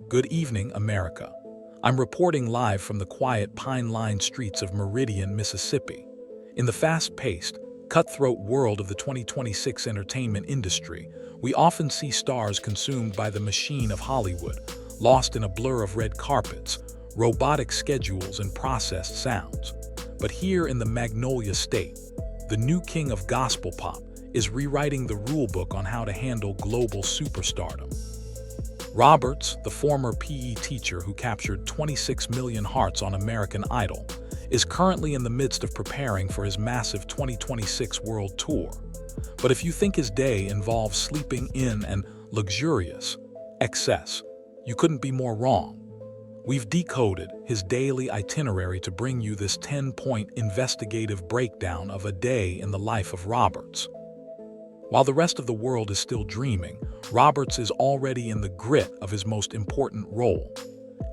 Good evening, America. I'm reporting live from the quiet pine-lined streets of Meridian, Mississippi. In the fast-paced, cutthroat world of the 2026 entertainment industry, we often see stars consumed by the machine of Hollywood, lost in a blur of red carpets, robotic schedules, and processed sounds. But here in the Magnolia State, the new king of gospel pop is rewriting the rulebook on how to handle global superstardom. Roberts, the former PE teacher who captured 26 million hearts on American Idol, is currently in the midst of preparing for his massive 2026 world tour. But if you think his day involves sleeping in and luxurious excess, you couldn't be more wrong. We've decoded his daily itinerary to bring you this 10-point investigative breakdown of a day in the life of Roberts. While the rest of the world is still dreaming, Roberts is already in the grit of his most important role.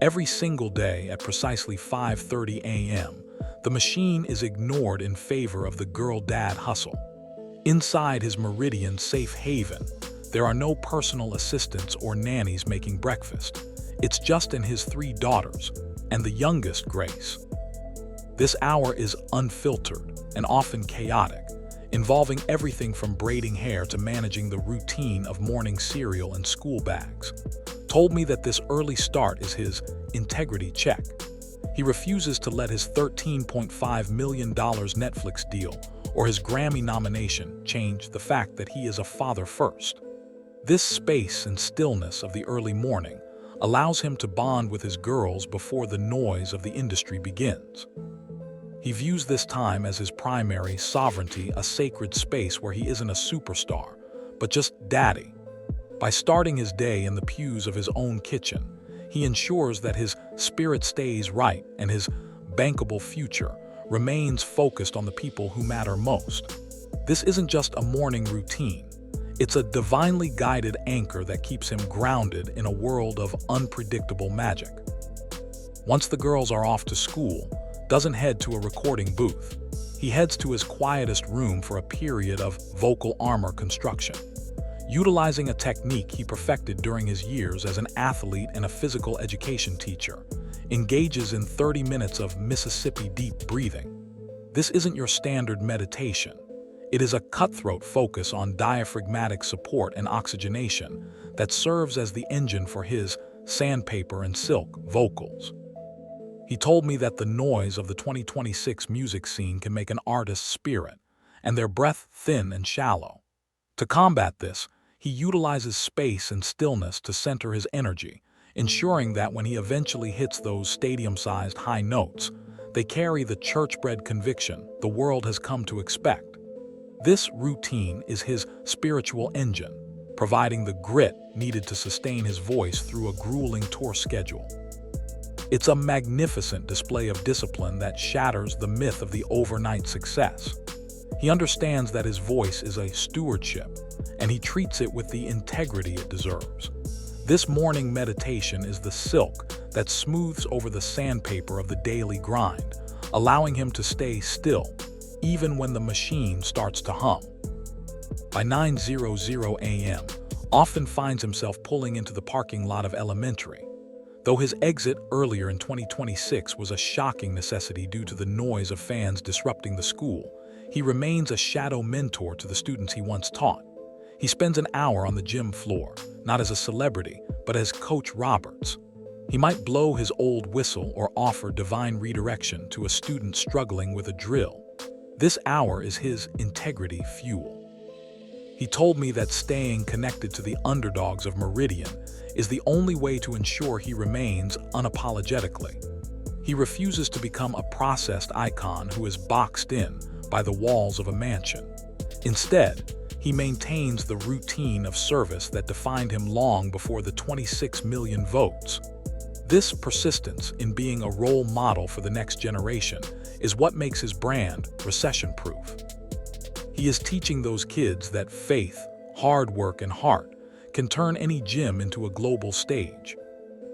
Every single day at precisely 5:30 a.m., the machine is ignored in favor of the girl-dad hustle. Inside his Meridian safe haven, there are no personal assistants or nannies making breakfast. It's Justin, his 3 daughters, and the youngest, Grace. This hour is unfiltered and often chaotic, involving everything from braiding hair to managing the routine of morning cereal and school bags. Told me that this early start is his integrity check. He refuses to let his $13.5 million Netflix deal or his Grammy nomination change the fact that he is a father first. This space and stillness of the early morning allows him to bond with his girls before the noise of the industry begins. He views this time as his primary sovereignty, a sacred space where he isn't a superstar, but just daddy. By starting his day in the pews of his own kitchen, he ensures that his spirit stays right and his bankable future remains focused on the people who matter most. This isn't just a morning routine. It's a divinely guided anchor that keeps him grounded in a world of unpredictable magic. Once the girls are off to school, doesn't head to a recording booth. He heads to his quietest room for a period of vocal armor construction. Utilizing a technique he perfected during his years as an athlete and a physical education teacher, engages in 30 minutes of Mississippi deep breathing. This isn't your standard meditation. It is a cutthroat focus on diaphragmatic support and oxygenation that serves as the engine for his sandpaper and silk vocals. He told me that the noise of the 2026 music scene can make an artist's spirit, and their breath thin and shallow. To combat this, he utilizes space and stillness to center his energy, ensuring that when he eventually hits those stadium-sized high notes, they carry the church-bred conviction the world has come to expect. This routine is his spiritual engine, providing the grit needed to sustain his voice through a grueling tour schedule. It's a magnificent display of discipline that shatters the myth of the overnight success. He understands that his voice is a stewardship, and he treats it with the integrity it deserves. This morning meditation is the silk that smooths over the sandpaper of the daily grind, allowing him to stay still, even when the machine starts to hum. By 9:00 a.m., often finds himself pulling into the parking lot of elementary. Though his exit earlier in 2026 was a shocking necessity due to the noise of fans disrupting the school, he remains a shadow mentor to the students he once taught. He spends an hour on the gym floor, not as a celebrity, but as Coach Roberts. He might blow his old whistle or offer divine redirection to a student struggling with a drill. This hour is his integrity fuel. He told me that staying connected to the underdogs of Meridian is the only way to ensure he remains unapologetically. He refuses to become a processed icon who is boxed in by the walls of a mansion. Instead, he maintains the routine of service that defined him long before the 26 million votes. This persistence in being a role model for the next generation is what makes his brand recession-proof. He is teaching those kids that faith, hard work, and heart can turn any gym into a global stage.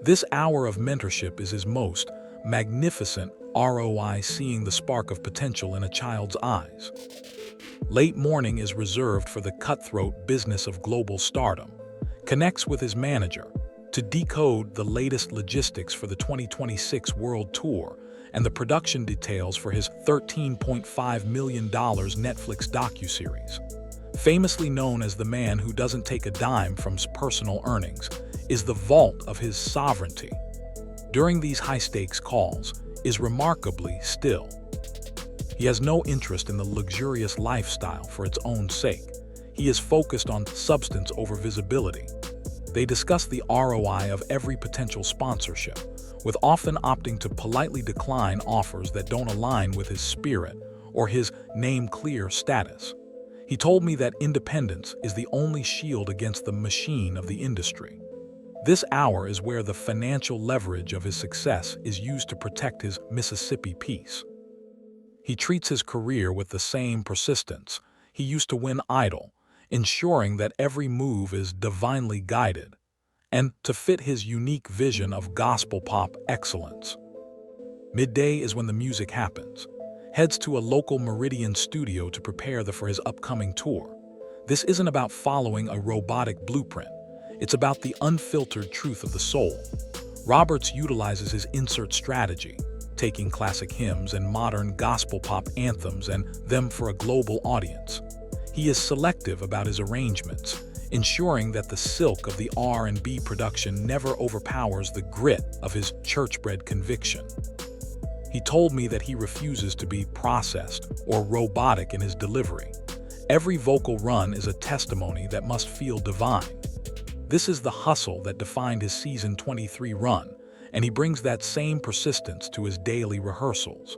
This hour of mentorship is his most magnificent ROI, seeing the spark of potential in a child's eyes. Late morning is reserved for the cutthroat business of global stardom. Connects with his manager, to decode the latest logistics for the 2026 World Tour and the production details for his $13.5 million Netflix docuseries. Famously known as the man who doesn't take a dime from his personal earnings, is the vault of his sovereignty. During these high-stakes calls, is remarkably still. He has no interest in the luxurious lifestyle for its own sake. He is focused on substance over visibility. They discuss the ROI of every potential sponsorship, with often opting to politely decline offers that don't align with his spirit or his name-clear status. He told me that independence is the only shield against the machine of the industry. This hour is where the financial leverage of his success is used to protect his Mississippi peace. He treats his career with the same persistence he used to win Idol, ensuring that every move is divinely guided, and to fit his unique vision of gospel pop excellence. Midday is when the music happens. Heads to a local Meridian studio to prepare for his upcoming tour. This isn't about following a robotic blueprint. It's about the unfiltered truth of the soul. Roberts utilizes his insert strategy, taking classic hymns and modern gospel pop anthems and them for a global audience. He is selective about his arrangements, ensuring that the silk of the R&B production never overpowers the grit of his church-bred conviction. He told me that he refuses to be processed or robotic in his delivery. Every vocal run is a testimony that must feel divine. This is the hustle that defined his season 23 run, and he brings that same persistence to his daily rehearsals.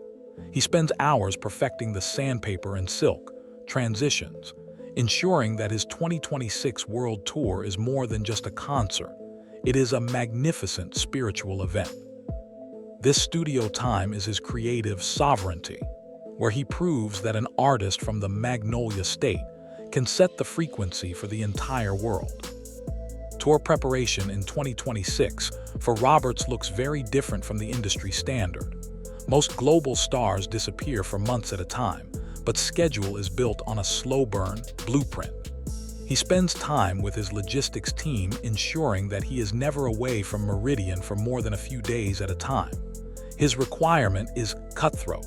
He spends hours perfecting the sandpaper and silk transitions, ensuring that his 2026 World Tour is more than just a concert. It is a magnificent spiritual event. This studio time is his creative sovereignty, where he proves that an artist from the Magnolia State can set the frequency for the entire world. Tour preparation in 2026 for Roberts looks very different from the industry standard. Most global stars disappear for months at a time, but schedule is built on a slow-burn blueprint. He spends time with his logistics team, ensuring that he is never away from Meridian for more than a few days at a time. His requirement is cutthroat.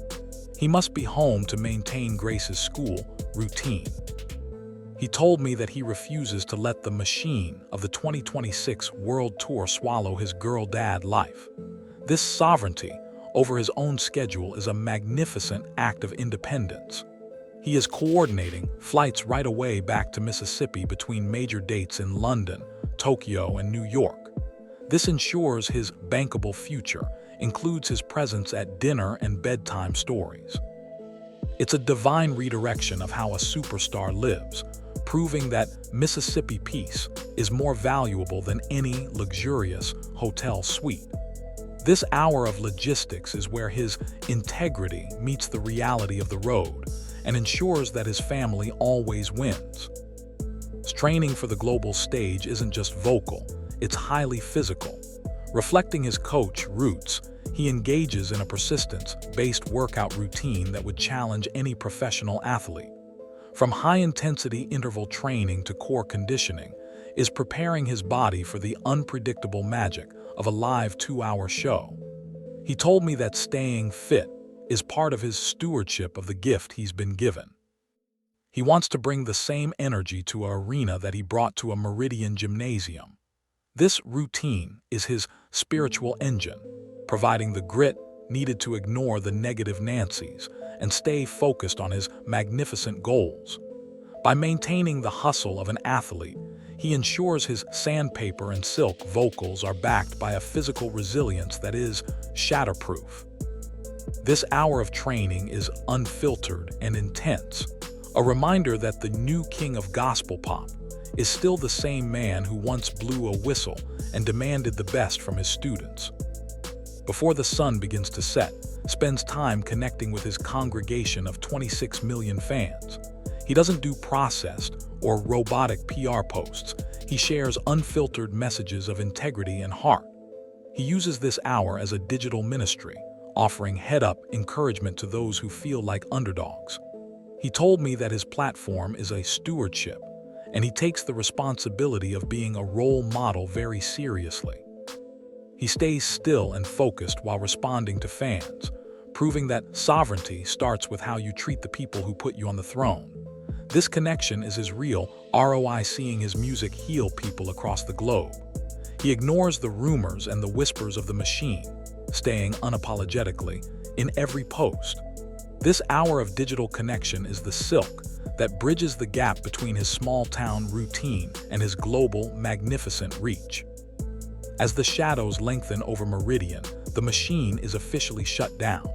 He must be home to maintain Grace's school routine. He told me that he refuses to let the machine of the 2026 World Tour swallow his girl-dad life. This sovereignty over his own schedule is a magnificent act of independence. He is coordinating flights right away back to Mississippi between major dates in London, Tokyo, and New York. This ensures his bankable future includes his presence at dinner and bedtime stories. It's a divine redirection of how a superstar lives, proving that Mississippi peace is more valuable than any luxurious hotel suite. This hour of logistics is where his integrity meets the reality of the road and ensures that his family always wins. His training for the global stage isn't just vocal, it's highly physical. Reflecting his coach roots, he engages in a persistence-based workout routine that would challenge any professional athlete. From high-intensity interval training to core conditioning, is preparing his body for the unpredictable magic of a live 2-hour show. He told me that staying fit is part of his stewardship of the gift he's been given. He wants to bring the same energy to an arena that he brought to a Meridian gymnasium. This routine is his spiritual engine, providing the grit needed to ignore the negative Nancys and stay focused on his magnificent goals. By maintaining the hustle of an athlete, he ensures his sandpaper and silk vocals are backed by a physical resilience that is shatterproof. This hour of training is unfiltered and intense, a reminder that the new king of gospel pop is still the same man who once blew a whistle and demanded the best from his students. Before the sun begins to set, spends time connecting with his congregation of 26 million fans. He doesn't do processed or robotic PR posts. He shares unfiltered messages of integrity and heart. He uses this hour as a digital ministry, offering head-up encouragement to those who feel like underdogs. He told me that his platform is a stewardship, and he takes the responsibility of being a role model very seriously. He stays still and focused while responding to fans, proving that sovereignty starts with how you treat the people who put you on the throne. This connection is his real ROI, seeing his music heal people across the globe. He ignores the rumors and the whispers of the machine, staying unapologetically in every post. This hour of digital connection is the silk that bridges the gap between his small-town routine and his global, magnificent reach. As the shadows lengthen over Meridian, the machine is officially shut down.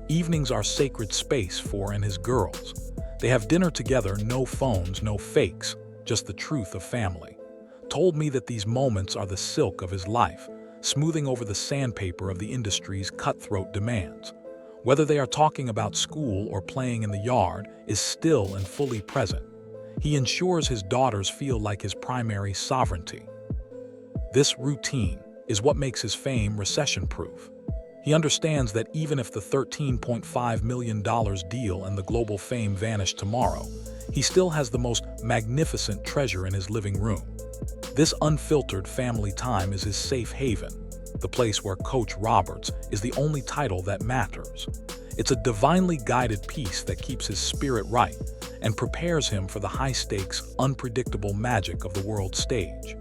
Evenings are sacred space for and his girls. They have dinner together, no phones, no fakes, just the truth of family. Told me that these moments are the silk of his life, smoothing over the sandpaper of the industry's cutthroat demands. Whether they are talking about school or playing in the yard, is still and fully present. He ensures his daughters feel like his primary sovereignty. This routine is what makes his fame recession-proof. He understands that even if the $13.5 million deal and the global fame vanish tomorrow, he still has the most magnificent treasure in his living room. This unfiltered family time is his safe haven, the place where Coach Roberts is the only title that matters. It's a divinely guided peace that keeps his spirit right and prepares him for the high-stakes, unpredictable magic of the world stage.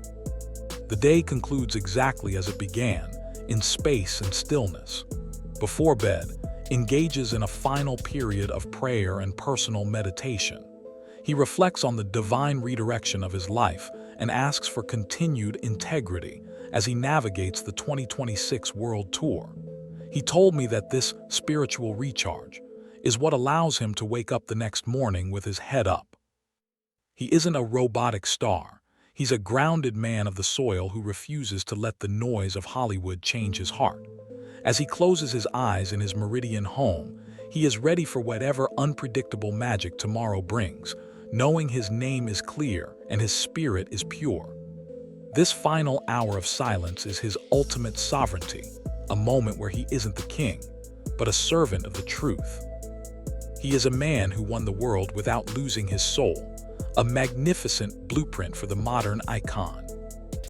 The day concludes exactly as it began, in space and stillness. Before bed, engages in a final period of prayer and personal meditation. He reflects on the divine redirection of his life and asks for continued integrity as he navigates the 2026 World Tour. He told me that this spiritual recharge is what allows him to wake up the next morning with his head up. He isn't a robotic star. He's a grounded man of the soil who refuses to let the noise of Hollywood change his heart. As he closes his eyes in his Meridian home, he is ready for whatever unpredictable magic tomorrow brings, knowing his name is clear and his spirit is pure. This final hour of silence is his ultimate sovereignty, a moment where he isn't the king, but a servant of the truth. He is a man who won the world without losing his soul, a magnificent blueprint for the modern icon.